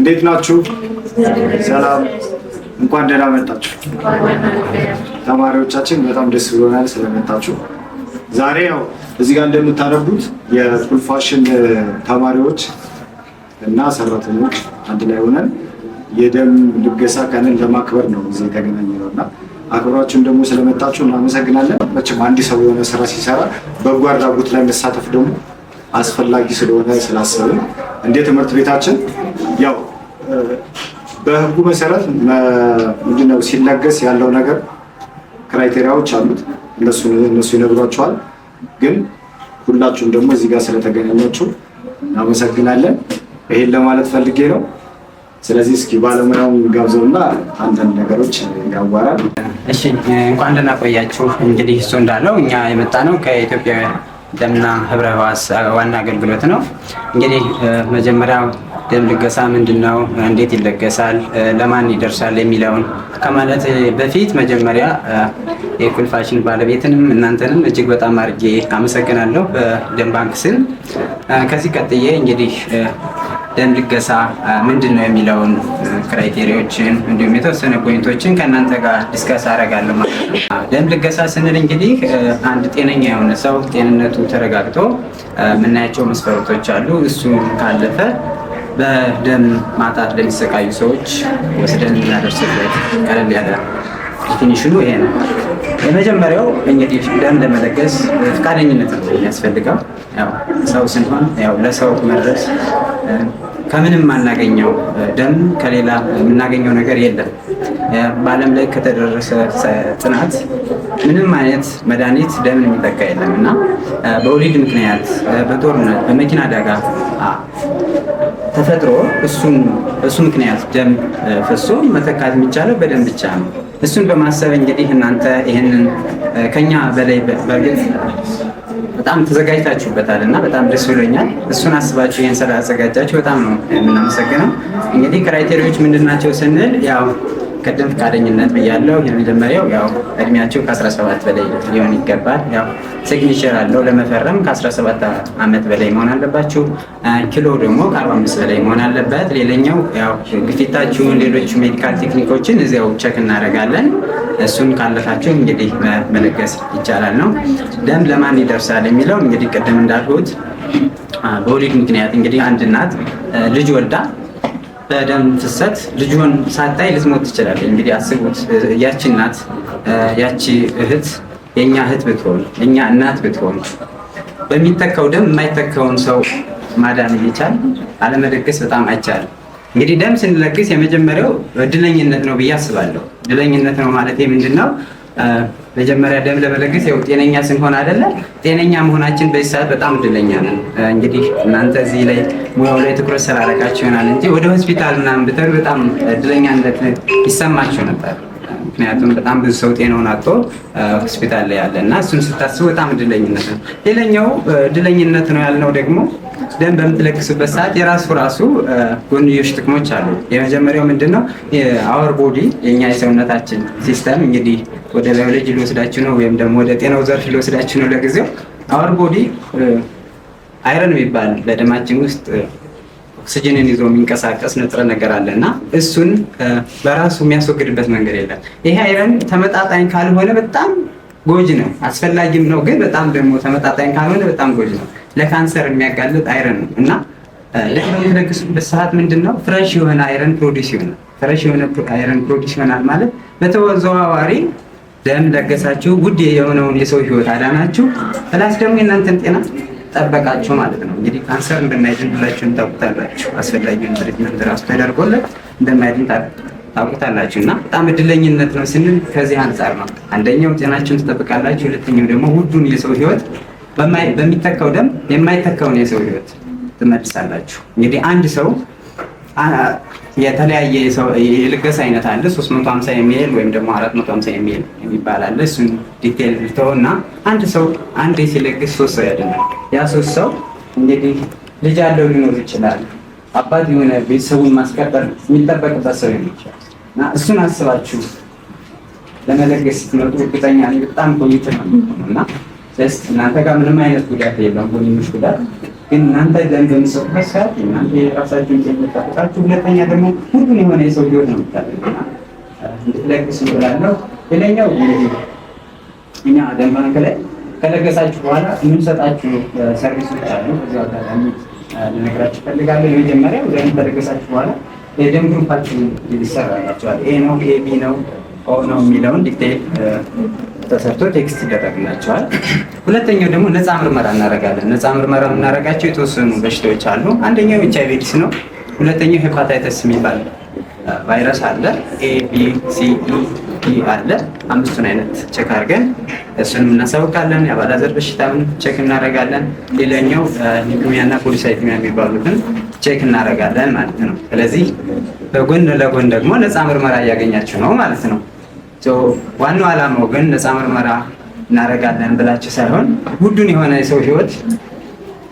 እንዴት ናችሁ? ሰላም፣ እንኳን ደህና መጣችሁ ተማሪዎቻችን። በጣም ደስ ብሎናል ስለመጣችሁ። ዛሬ ያው እዚህ ጋር እንደምታነቡት የፉል ፋሽን ተማሪዎች እና ሰራተኞች አንድ ላይ ሆነን የደም ልገሳ ቀንን ለማክበር ነው እዚህ የተገናኘነው እና አክብራችሁን ደግሞ ስለመጣችሁ እናመሰግናለን። መቼም አንድ ሰው የሆነ ስራ ሲሰራ በጎ አድራጎት ላይ መሳተፍ ደግሞ አስፈላጊ ስለሆነ ስላሰብን እንደ ትምህርት ቤታችን ያው በህጉ መሰረት ምንድነው ሲለገስ ያለው ነገር ክራይቴሪያዎች አሉት። እነሱ ይነግሯቸዋል። ግን ሁላችሁም ደግሞ እዚህ ጋር ስለተገናኛችሁ እናመሰግናለን። ይሄን ለማለት ፈልጌ ነው። ስለዚህ እስኪ ባለሙያውን ጋብዘውና አንዳንድ ነገሮች ያዋራል። እሺ፣ እንኳን ደህና ቆያችሁ። እንግዲህ እሱ እንዳለው እኛ የመጣ ነው ከኢትዮጵያ ደምና ህብረ ህዋስ ዋና አገልግሎት ነው። እንግዲህ መጀመሪያ ደም ልገሳ ምንድነው፣ እንዴት ይለገሳል፣ ለማን ይደርሳል የሚለውን ከማለት በፊት መጀመሪያ የፉል ፋሽን ባለቤትንም እናንተንም እጅግ በጣም አድርጌ አመሰግናለሁ በደም ባንክ ስም። ከዚህ ቀጥዬ እንግዲህ ደም ልገሳ ምንድን ነው የሚለውን ክራይቴሪያዎችን እንዲሁም የተወሰነ ፖይንቶችን ከእናንተ ጋር ዲስከስ አደርጋለሁ ማለት ነው። ደም ልገሳ ስንል እንግዲህ አንድ ጤነኛ የሆነ ሰው ጤንነቱ ተረጋግጦ የምናያቸው መስፈርቶች አሉ። እሱ ካለፈ በደም ማጣት ለሚሰቃዩ ሰዎች ወስደን የምናደርስበት ቀለል ያለ ዲፊኒሽኑ ይሄ ነው። የመጀመሪያው እንግዲህ ደም ለመለገስ ፈቃደኝነት ነው የሚያስፈልገው። ያው ሰው ስንሆን ያው ለሰው መድረስ ከምንም የማናገኘው ደም ከሌላ የምናገኘው ነገር የለም። በዓለም ላይ ከተደረሰ ጥናት ምንም አይነት መድኃኒት ደምን የሚተካ የለም እና በወሊድ ምክንያት፣ በጦርነት፣ በመኪና አደጋ ተፈጥሮ እሱ ምክንያት ደም ፈሶ መተካት የሚቻለው በደም ብቻ ነው። እሱን በማሰብ እንግዲህ እናንተ ይህንን ከኛ በላይ በእርግጥ በጣም ተዘጋጅታችሁበታል እና በጣም ደስ ብሎኛል። እሱን አስባችሁ ይህን ስላዘጋጃችሁ በጣም ነው የምናመሰግነው። እንግዲህ ክራይቴሪያዎች ምንድን ናቸው ስንል ያው ቅድም ፈቃደኝነት ብያለሁ። የመጀመሪያው ያው እድሜያቸው ከ17 በላይ ሊሆን ይገባል። ያው ሲግኒቸር አለው ለመፈረም ከ17 ዓመት በላይ መሆን አለባችሁ። ኪሎ ደግሞ ከ45 በላይ መሆን አለበት። ሌላኛው ያው ግፊታችሁን፣ ሌሎች ሜዲካል ቴክኒኮችን እዚያው ቸክ እናደርጋለን። እሱን ካለፋችሁ እንግዲህ መለገስ ይቻላል ነው። ደም ለማን ይደርሳል የሚለው እንግዲህ ቅድም እንዳልሁት በወሊድ ምክንያት እንግዲህ አንድ እናት ልጅ ወልዳ በደም ፍሰት ልጅን ሳታይ ልትሞት ትችላለች። እንግዲህ አስቡት፣ ያቺ እናት ያቺ እህት የኛ እህት ብትሆን የኛ እናት ብትሆን በሚተካው ደም የማይተካውን ሰው ማዳን እየቻል አለመለገስ በጣም አይቻልም። እንግዲህ ደም ስንለግስ የመጀመሪያው እድለኝነት ነው ብዬ አስባለሁ። እድለኝነት ነው ማለት ምንድን ነው? መጀመሪያ ደም ለመለገስ ያው ጤነኛ ስንሆን አይደለ? ጤነኛ መሆናችን በዚህ ሰዓት በጣም እድለኛ ነን። እንግዲህ እናንተ እዚህ ላይ ሙያው ላይ ትኩረት ስላደረጋችሁ ይሆናል እንጂ ወደ ሆስፒታል ምናምን ብትሄዱ በጣም እድለኛነት ይሰማችሁ ነበር። ምክንያቱም በጣም ብዙ ሰው ጤናውን አጥቶ ሆስፒታል ላይ ያለ እና እሱን ስታስቡ በጣም እድለኝነት ነው። ሌላኛው እድለኝነት ነው ያልነው ደግሞ ደም በምትለግሱበት ሰዓት የራሱ ጎንዮሽ ጥቅሞች አሉ። የመጀመሪያው ምንድነው? አወር ቦዲ የኛ የሰውነታችን ሲስተም እንግዲህ ወደ ባዮሎጂ ሊወስዳችሁ ነው ወይም ደግሞ ወደ ጤናው ዘርፍ ሊወስዳችሁ ነው ለጊዜው። አወር ቦዲ አይረን የሚባል በደማችን ውስጥ ኦክሲጅንን ይዞ የሚንቀሳቀስ ንጥረ ነገር አለ እና እሱን በራሱ የሚያስወግድበት መንገድ የለም። ይሄ አይረን ተመጣጣኝ ካልሆነ በጣም ጎጂ ነው። አስፈላጊም ነው፣ ግን በጣም ደግሞ ተመጣጣኝ ካልሆነ በጣም ጎጂ ነው። ለካንሰር የሚያጋልጥ አይረን ነው እና ደም በምትለግሱበት ሰዓት ምንድነው ፍሬሽ የሆነ አይረን ፕሮዲስ ይሆናል። ፍሬሽ የሆነ አይረን ፕሮዲስ ይሆናል ማለት በተዘዋዋሪ ደም ለገሳችሁ፣ ውድ የሆነውን የሰው ህይወት አዳናችሁ፣ ፕላስ ደግሞ የእናንተን ጤና ጠበቃችሁ ማለት ነው። እንግዲህ ካንሰር እንደማይድን ሁላችሁም ታውቁታላችሁ። አስፈላጊውን ትሪትመንት ራሱ ተደርጎለት እንደማይድን ታውቁታላችሁ እና በጣም እድለኝነት ነው ስንል ከዚህ አንጻር ነው። አንደኛው ጤናችሁን ትጠብቃላችሁ፣ ሁለተኛው ደግሞ ውዱን የሰው ህይወት በሚተካው ደም የማይተካውን የሰው ህይወት ትመልሳላችሁ። እንግዲህ አንድ ሰው የተለያየ የልገሳ አይነት አለ። 350 የሚል ወይም ደግሞ 450 የሚል የሚባል አለ። እሱን ዲቴል ልተውና አንድ ሰው አንዴ ሲለግስ 3 ሰው ያድናል። ያ 3 ሰው እንግዲህ ልጅ ያለው ሊኖር ይችላል። አባት የሆነ ቤተሰቡን ማስቀጠል የሚጠበቅበት ሰው ይችላል እና እሱን አስባችሁ ለመለገስ ስትመጡ እርግጠኛ ነኝ በጣም ኮሚትድ ነው እና እናንተ ጋር ምንም አይነት ጉዳት የለም። ጎንዮሽ ጉዳት ግን እናንተ ደም በምትሰጡበት ሰዓት እናንተ የራሳችሁን ጤና ጠብቃችሁ፣ ሁለተኛ ደግሞ ሁሉን የሆነ የሰው ህይወት ነው የምታደርጉና እንድትለግሱ እላለሁ። ሌላኛው እንግዲህ እኛ ደም ባንክ ላይ ከለገሳችሁ በኋላ የምንሰጣችሁ ሰርቪሶች አሉ። በዚህ አጋጣሚ ልነግራችሁ እፈልጋለሁ። የመጀመሪያው ደም ከለገሳችሁ በኋላ የደም ግሩፓችን ይሰራላችኋል። ኤ ነው፣ ኤ ቢ ነው፣ ኦ ነው የሚለውን ዲቴይል ተሰርቶ ቴክስት ይደረግላቸዋል። ሁለተኛው ደግሞ ነፃ ምርመራ እናደርጋለን። ነፃ ምርመራ የምናደርጋቸው የተወሰኑ በሽታዎች አሉ። አንደኛው ኤች አይ ቪ ኤድስ ነው። ሁለተኛው ሄፓታይተስ የሚባል ቫይረስ አለ። ኤ ቢ ሲ ኢ አለ። አምስቱን አይነት ቼክ አድርገን እሱንም እናሳውቃለን። የአባላዘር በሽታውን ቼክ እናደርጋለን። ሌላኛው ሊኩሚያና ፖሊሳይቲሚያ የሚባሉትን ቼክ እናደርጋለን ማለት ነው። ስለዚህ በጎን ለጎን ደግሞ ነፃ ምርመራ እያገኛችሁ ነው ማለት ነው። ዋናው ዓላማው ግን ነፃ ምርመራ እናደርጋለን ብላችሁ ሳይሆን ውዱን የሆነ የሰው ህይወት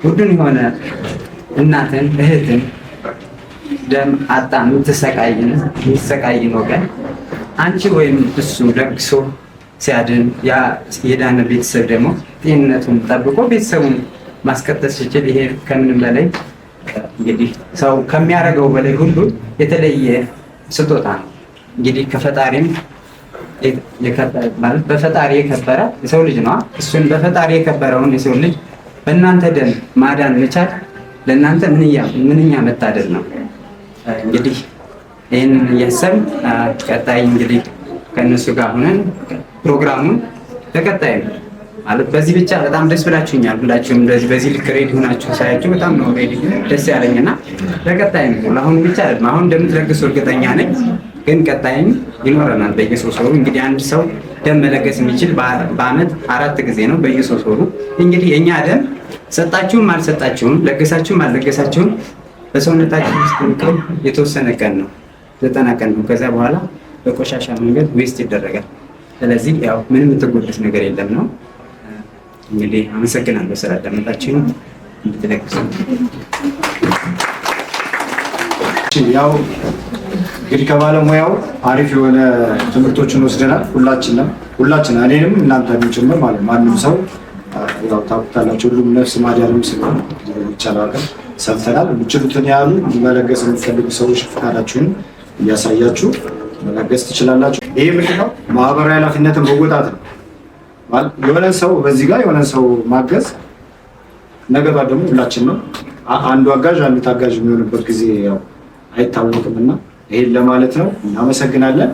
ውዱን የሆነ እናትን እህትን ደም አጣ የምትሰቃይን ወገን አንቺ ወይም እሱ ለግሶ ሲያድን ያ የዳነ ቤተሰብ ደግሞ ጤንነቱን ጠብቆ ቤተሰቡን ማስቀጠል ሲችል ይሄ ከምንም በላይ እንግዲህ ሰው ከሚያደርገው በላይ ሁሉ የተለየ ስጦታ ነው። እንግዲህ ከፈጣሪም ማለት በፈጣሪ የከበረ የሰው ልጅ ነው። እሱን በፈጣሪ የከበረውን የሰው ልጅ በእናንተ ደም ማዳን መቻል ለእናንተ ምንኛ መታደል ነው። እንግዲህ ይህንን እያሰብን ቀጣይ እንግዲህ ከእነሱ ጋር ሆነን ፕሮግራሙን ተቀጣይ ማለት በዚህ ብቻ በጣም ደስ ብላችሁኛል። ሁላችሁም እንደዚህ በዚህ ልክ ሬዲ ሆናችሁ ሳያችሁ በጣም ነው ሬዲ ደስ ያለኝና ለቀጣይ ነው። ለአሁኑ ብቻ አይደለም፣ አሁን እንደምትለግሱ እርግጠኛ ነኝ። ግን ቀጣይም ይኖረናል። በየሶስት ወሩ እንግዲህ አንድ ሰው ደም መለገስ የሚችል በአመት 4 ጊዜ ነው፣ በየሶስት ወሩ። እንግዲህ የእኛ ደም ሰጣችሁም አልሰጣችሁም ለገሳችሁም አልለገሳችሁም በሰውነታችን ውስጥ የሚቆይ የተወሰነ ቀን ነው፣ 90 ቀን ነው። ከዛ በኋላ በቆሻሻ መንገድ ዌስት ይደረጋል። ስለዚህ ያው ምንም የምትጎዱት ነገር የለም ነው። እንግዲህ አመሰግናለሁ ስላዳመጣችሁ። እንድትለግሱ ያው እንግዲህ ከባለሙያው አሪፍ የሆነ ትምህርቶችን ወስደናል። ሁላችንም እኔንም እናንተንም ጭምር ማለት ማንም ሰው ያው ታውቁታላችሁ፣ ሁሉም ነፍስ ማዳንም ስለሆነ ይቻላል ሰምተናል። የምችሉትን ያህል መለገስ የምትፈልጉ ሰዎች ፈቃዳችሁን እያሳያችሁ መለገስ ትችላላችሁ። ይሄ ምንድነው ማህበራዊ ኃላፊነትን መወጣት ነው ማለት የሆነ ሰው በዚህ ጋር የሆነ ሰው ማገዝ ነገ ደግሞ ሁላችን ነው። አንዱ አጋዥ አንዱ ታጋዥ የሚሆንበት ጊዜ ያው አይታወቅምና ይሄን ለማለት ነው። እናመሰግናለን።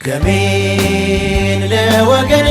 ደሜን ለወገኔ